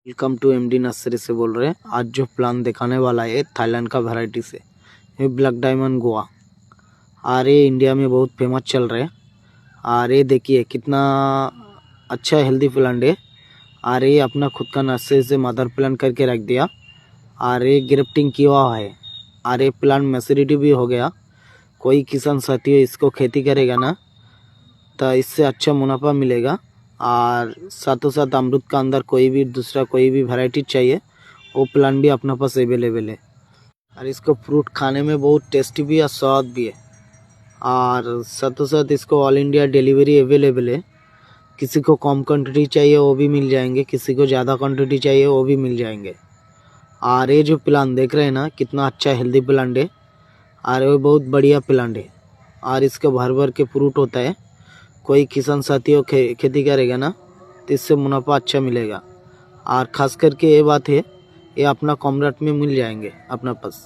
Welcome to MD nursery से बोल रहे हैं। आज जो प्लांट दिखाने वाला है थाईलैंड का वैरायटी से, ये ब्लैक डायमंड गोवा और ये इंडिया में बहुत फेमस चल रहे हैं। और ये देखिए कितना अच्छा हेल्दी प्लांट है। और ये अपना खुद का नर्सरी से मदर प्लांट करके रख दिया और ये गिफ्टिंग किया हुआ है। और ये प्लांट मैच्योरिटी भी हो गया। कोई किसान साथी इसको खेती करेगा ना तो इससे अच्छा मुनाफा मिलेगा। और साथों साथ अमरूद का अंदर कोई भी दूसरा कोई भी वैरायटी चाहिए वो प्लांट भी अपना पास अवेलेबल है। और इसको फ्रूट खाने में बहुत टेस्टी भी और स्वाद भी है। और साथों साथ इसको ऑल इंडिया डिलीवरी अवेलेबल है। किसी को कम क्वांटिटी चाहिए वो भी मिल जाएंगे, किसी को ज़्यादा क्वांटिटी चाहिए वो भी मिल जाएंगे। और ये जो प्लांट देख रहे हैं ना कितना अच्छा हेल्दी प्लांट है और वो बहुत बढ़िया प्लांट है। और इसका भर भर के फ्रूट होता है। कोई किसान साथियों खेती करेगा ना तो इससे मुनाफा अच्छा मिलेगा। और ख़ास करके ये बात है ये अपना कॉमरेट में मिल जाएंगे अपना पास।